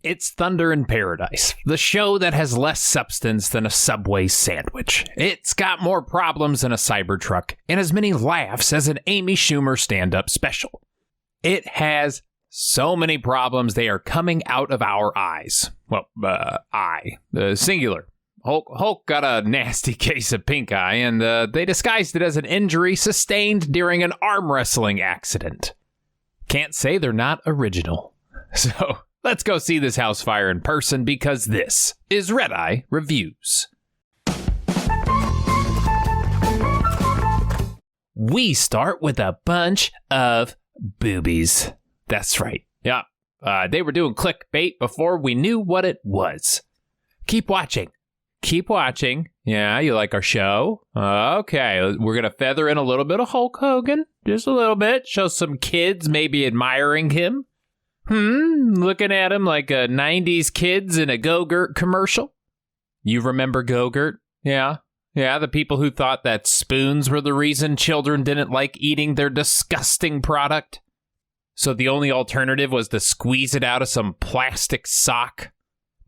It's Thunder in Paradise, the show that has less substance than a Subway sandwich. It's got more problems than a Cybertruck, and as many laughs as an Amy Schumer stand-up special. It has so many problems they are coming out of our eyes. Well, singular. Hulk got a nasty case of pink eye, and they disguised it as an injury sustained during an arm wrestling accident. Can't say they're not original. So, let's go see this house fire in person, because this is Redeye Reviews. We start with a bunch of boobies. That's right. Yeah, they were doing clickbait before we knew what it was. Keep watching. Keep watching. Yeah, you like our show? Okay, we're going to feather in a little bit of Hulk Hogan. Just a little bit. Show some kids maybe admiring him. Looking at him like a 90s kids in a Go-Gurt commercial. You remember Go-Gurt? Yeah, the people who thought that spoons were the reason children didn't like eating their disgusting product. So the only alternative was to squeeze it out of some plastic sock.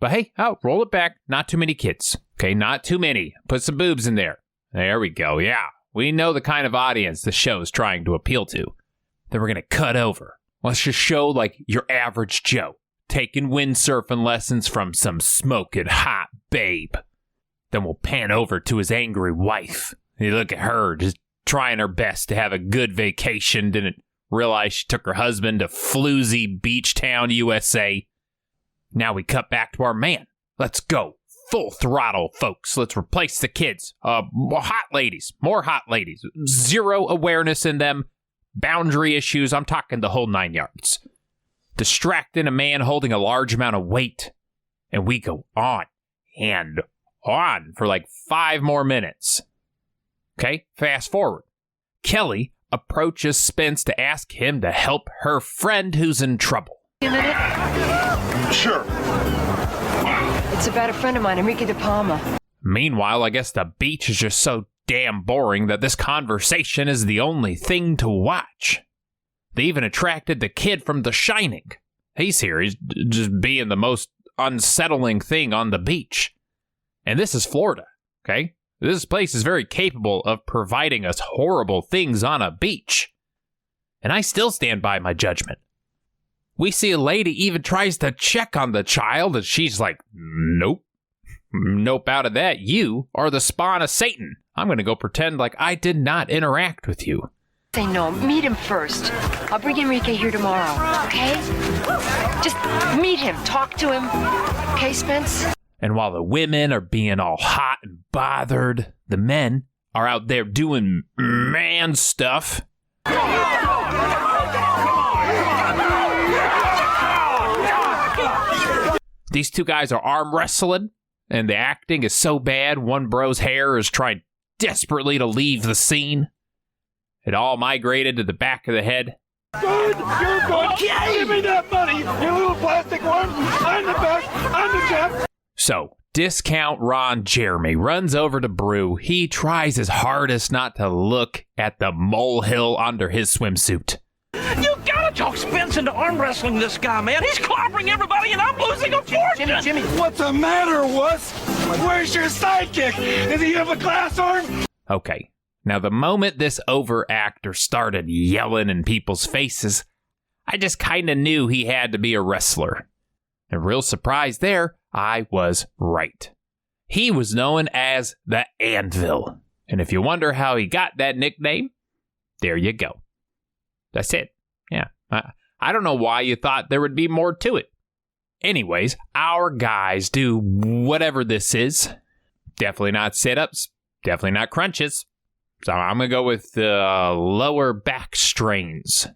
But hey, roll it back. Not too many kids. Okay, not too many. Put some boobs in there. There we go. Yeah, we know the kind of audience the show's trying to appeal to. Then we're going to cut over. Let's just show like your average Joe, taking windsurfing lessons from some smoking hot babe. Then we'll pan over to his angry wife. You look at her, just trying her best to have a good vacation. Didn't realize she took her husband to floozy beach town, USA. Now we cut back to our man. Let's go. Full throttle, folks. Let's replace the kids. More hot ladies. Zero awareness in them. Boundary issues. I'm talking the whole 9 yards. Distracting a man holding a large amount of weight. And we go on and on for like 5 more minutes. Okay, fast forward. Kelly approaches Spence to ask him to help her friend who's in trouble. A minute? Sure. It's about a friend of mine, Enrique De Palma. Meanwhile, I guess the beach is just so damn boring that this conversation is the only thing to watch. They even attracted the kid from The Shining. He's here. He's just being the most unsettling thing on the beach. And this is Florida, okay? This place is very capable of providing us horrible things on a beach. And I still stand by my judgment. We see a lady even tries to check on the child, and she's like, nope. Nope out of that. You are the spawn of Satan. I'm going to go pretend like I did not interact with you. Say no, meet him first. I'll bring Enrique here tomorrow, okay? Just meet him, talk to him. Okay, Spence? And while the women are being all hot and bothered, the men are out there doing man stuff. These two guys are arm wrestling, and the acting is so bad, one bro's hair is trying desperately to leave the scene. It all migrated to the back of the head. Good, you're good. Okay. Give me that money, you little plastic worm. I'm the best. I'm the champ. So, discount Ron Jeremy runs over to Brew. He tries his hardest not to look at the molehill under his swimsuit. You gotta talk Spence into arm wrestling this guy, man. He's clobbering everybody and I'm losing a fortune. Jimmy, what's the matter, wuss? Where's your sidekick? Does he have a glass arm? Okay, now the moment this over-actor started yelling in people's faces, I just kinda knew he had to be a wrestler. And real surprise there, I was right. He was known as the Anvil. And if you wonder how he got that nickname, there you go. That's it. Yeah. I don't know why you thought there would be more to it. Anyways, our guys do whatever this is. Definitely not sit-ups. Definitely not crunches. So I'm going to go with lower back strains.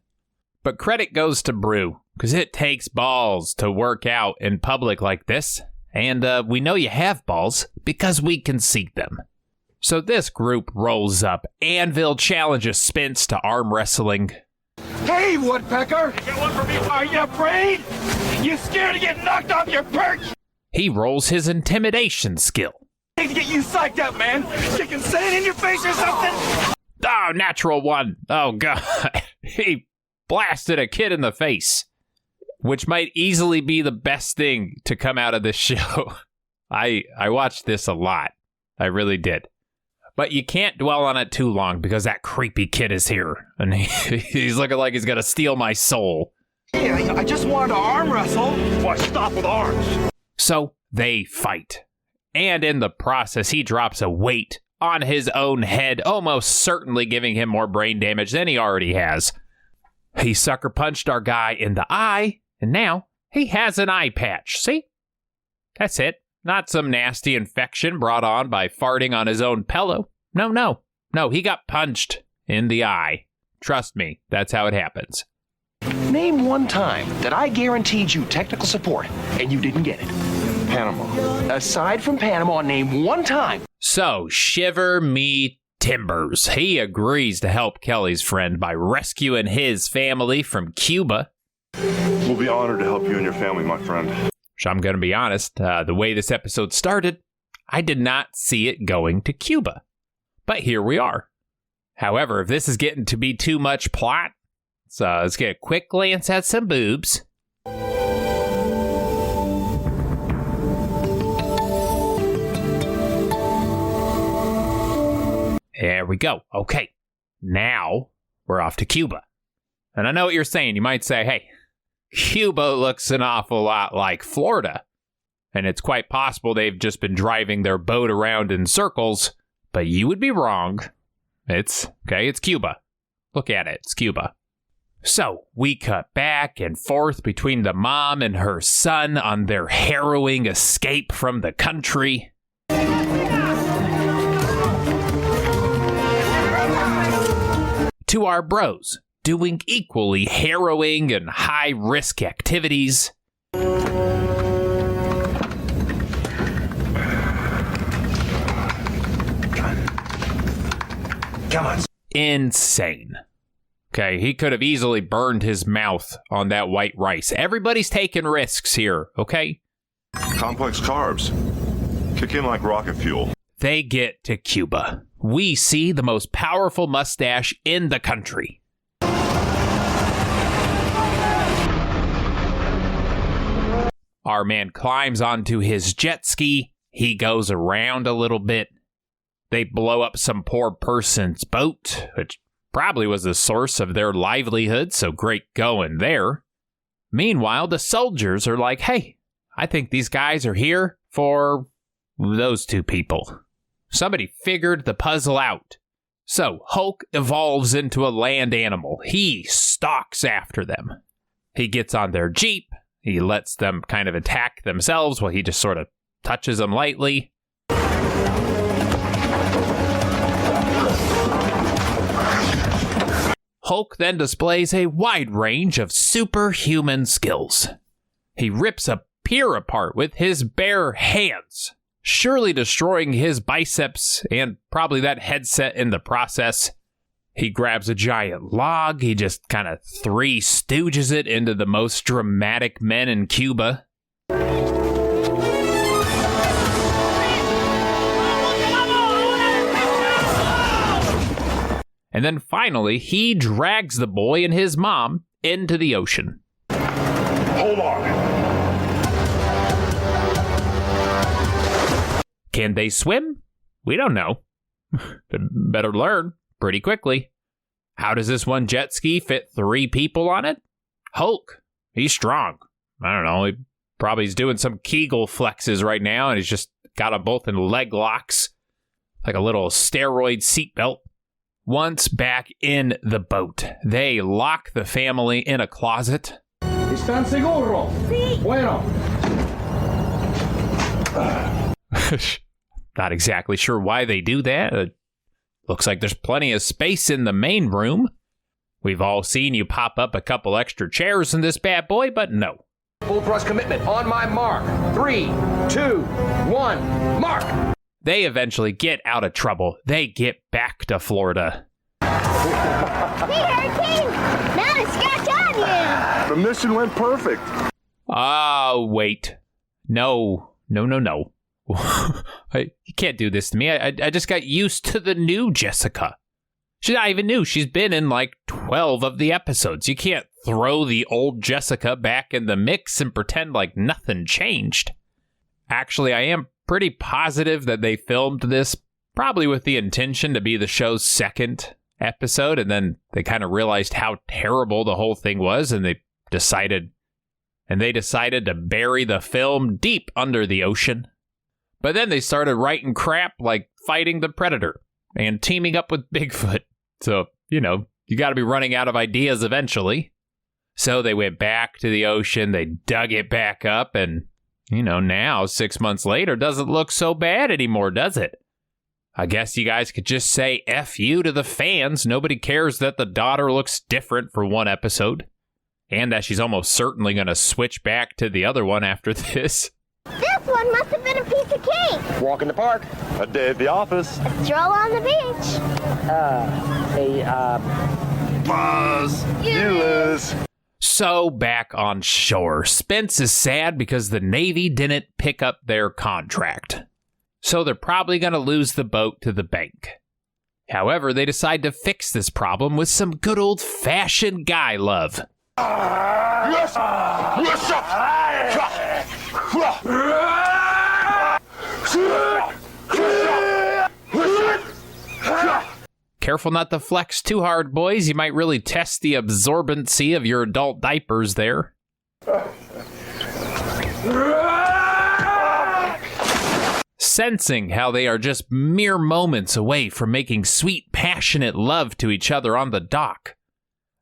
But credit goes to Brew, because it takes balls to work out in public like this. And we know you have balls because we can see them. So this group rolls up. Anvil challenges Spence to arm wrestling. Hey, Woodpecker! You got one for me? Are you afraid? You scared to get knocked off your perch? He rolls his intimidation skill. I need to get you psyched up, man. Chicken sand in your face or something? Oh, natural one. Oh, God. He blasted a kid in the face. which might easily be the best thing to come out of this show. I watched this a lot. I really did. But you can't dwell on it too long because that creepy kid is here. And he's looking like he's going to steal my soul. Hey, I just wanted to arm wrestle. Why, stop with arms. So they fight. And in the process, he drops a weight on his own head, almost certainly giving him more brain damage than he already has. He sucker punched our guy in the eye, and now he has an eye patch. See? That's it. Not some nasty infection brought on by farting on his own pillow. No, he got punched in the eye. Trust me, that's how it happens. Name one time that I guaranteed you technical support and you didn't get it. Panama. Aside from Panama, name one time. So, shiver me timbers. He agrees to help Kelly's friend by rescuing his family from Cuba. We'll be honored to help you and your family, my friend. So I'm going to be honest, the way this episode started, I did not see it going to Cuba. But here we are. However, if this is getting to be too much plot, let's get a quick glance at some boobs. There we go. Okay, now we're off to Cuba. And I know what you're saying. You might say, hey, Cuba looks an awful lot like Florida. And it's quite possible they've just been driving their boat around in circles. But you would be wrong. It's Cuba. Look at it. It's Cuba. So we cut back and forth between the mom and her son on their harrowing escape from the country. To our bros, doing equally harrowing and high-risk activities. Come on. Insane. Okay, he could have easily burned his mouth on that white rice. Everybody's taking risks here, okay? Complex carbs. Kick in like rocket fuel. They get to Cuba. We see the most powerful mustache in the country. Our man climbs onto his jet ski. He goes around a little bit. They blow up some poor person's boat, which probably was the source of their livelihood, so great going there. Meanwhile, the soldiers are like, hey, I think these guys are here for those two people. Somebody figured the puzzle out. So Hulk evolves into a land animal. He stalks after them. He gets on their Jeep. He lets them kind of attack themselves while he just sort of touches them lightly. Hulk then displays a wide range of superhuman skills. He rips a pier apart with his bare hands, surely destroying his biceps and probably that headset in the process. He grabs a giant log. He just kind of Three Stooges it into the most dramatic men in Cuba. And then finally, he drags the boy and his mom into the ocean. Hold on. Can they swim? We don't know. Better learn pretty quickly. How does this one jet ski fit 3 people on it? Hulk, he's strong. I don't know, he probably is doing some Kegel flexes right now, and he's just got them both in leg locks, like a little steroid seatbelt. Once back in the boat, they lock the family in a closet. ¿Están seguros? Sí. Bueno. Not exactly sure why they do that. Looks like there's plenty of space in the main room. We've all seen you pop up a couple extra chairs in this bad boy, but no. Full thrust commitment on my mark. 3, 2, 1, mark. They eventually get out of trouble. They get back to Florida. Hey, Hurricane! Now to scratch on you! The mission went perfect. Wait. No. You can't do this to me. I just got used to the new Jessica. She's not even new. She's been in like 12 of the episodes. You can't throw the old Jessica back in the mix and pretend like nothing changed. Actually, I am pretty positive that they filmed this probably with the intention to be the show's second episode, and then they kind of realized how terrible the whole thing was, and they decided to bury the film deep under the ocean. But then they started writing crap like fighting the Predator and teaming up with Bigfoot. So, you got to be running out of ideas eventually. So they went back to the ocean, they dug it back up, and, now, 6 months later, doesn't look so bad anymore, does it? I guess you guys could just say F you to the fans. Nobody cares that the daughter looks different for one episode, and that she's almost certainly going to switch back to the other one after this. This one must have been a piece of cake. Walk in the park. A day at the office. A stroll on the beach. Buzz. You lose. So back on shore, Spence is sad because the Navy didn't pick up their contract. So they're probably going to lose the boat to the bank. However, they decide to fix this problem with some good old-fashioned guy love. Careful not to flex too hard, boys. You might really test the absorbency of your adult diapers there. Sensing how they are just mere moments away from making sweet, passionate love to each other on the dock,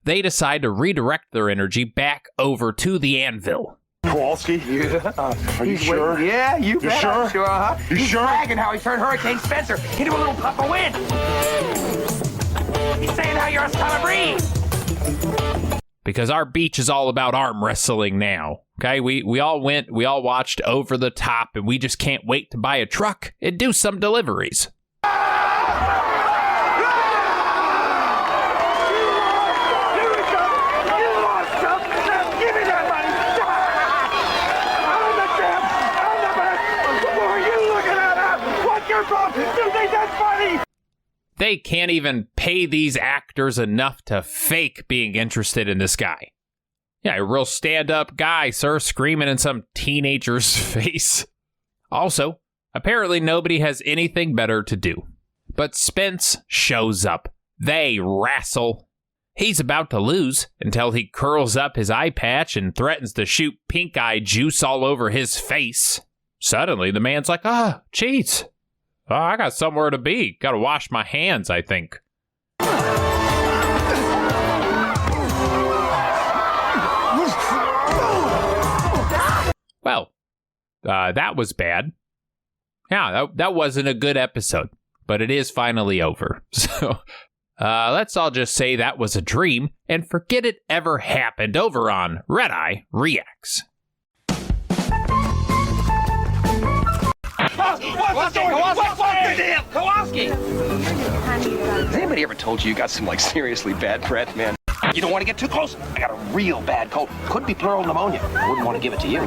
they decide to redirect their energy back over to the anvil. Kowalski? Yeah. Are you sure? Yeah, you bet. sure? I'm sure, huh? You He's sure? bragging how he turned Hurricane Spencer into a little puff of wind. He's saying how you're a summer breeze. Because our beach is all about arm wrestling now. Okay, we all watched Over the Top, and we just can't wait to buy a truck and do some deliveries. They can't even pay these actors enough to fake being interested in this guy. Yeah, a real stand-up guy, sir, screaming in some teenager's face. Also, apparently nobody has anything better to do. But Spence shows up. They wrestle. He's about to lose until he curls up his eye patch and threatens to shoot pink eye juice all over his face. Suddenly, the man's like, jeez. Oh, I got somewhere to be. Gotta wash my hands, I think. Well, that was bad. Yeah, that wasn't a good episode, but it is finally over. So, let's all just say that was a dream and forget it ever happened over on Redeye Reacts. What's the deal? Kowalski! Has anybody ever told you got some, seriously bad breath, man? You don't want to get too close. I got a real bad cold. Could be pleural pneumonia. I wouldn't want to give it to you.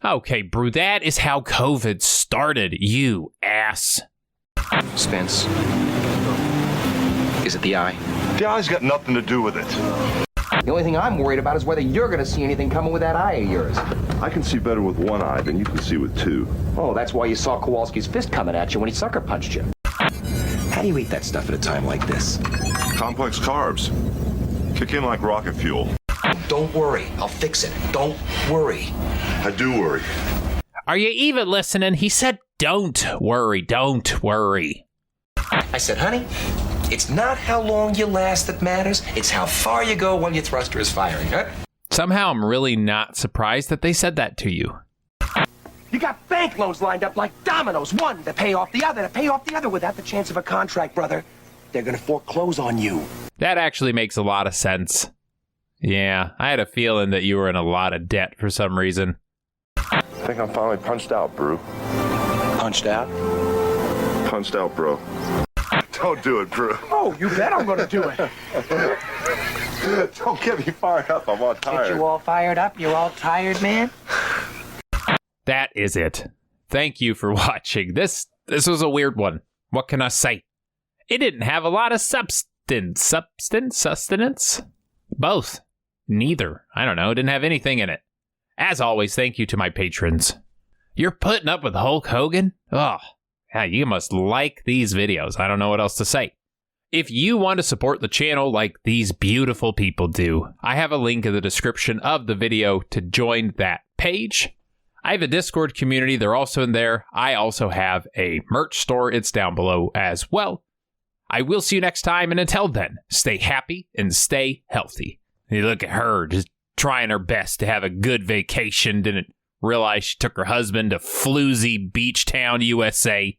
Okay, Brew, that is how COVID started, you ass. Spence. Is it the eye? The eye's got nothing to do with it. The only thing I'm worried about is whether you're going to see anything coming with that eye of yours. I can see better with one eye than you can see with two. Oh, that's why you saw Kowalski's fist coming at you when he sucker punched you. How do you eat that stuff at a time like this? Complex carbs. Kick in like rocket fuel. Don't worry. I'll fix it. Don't worry. I do worry. Are you even listening? He said, don't worry, don't worry. I said, honey, it's not how long you last that matters. It's how far you go when your thruster is firing, huh? Somehow I'm really not surprised that they said that to you. You got bank loans lined up like dominoes. One to pay off the other, to pay off the other without the chance of a contract, brother. They're going to foreclose on you. That actually makes a lot of sense. Yeah, I had a feeling that you were in a lot of debt for some reason. I think I'm finally punched out, bro. Punched out? Punched out, bro. Don't do it, bro. Oh, you bet I'm going to do it. Don't get me fired up. I'm all tired. Get you all fired up? You're all tired, man? That is it. Thank you for watching. This was a weird one. What can I say? It didn't have a lot of substance Sustenance? Both. Neither. I don't know. Didn't have anything in it. As always, thank you to my patrons. You're putting up with Hulk Hogan? Oh, yeah, you must like these videos. I don't know what else to say. If you want to support the channel like these beautiful people do, I have a link in the description of the video to join that page. I have a Discord community. They're also in there. I also have a merch store. It's down below as well. I will see you next time, and until then, stay happy and stay healthy. You look at her, just trying her best to have a good vacation. Didn't realize she took her husband to floozy beach town, USA.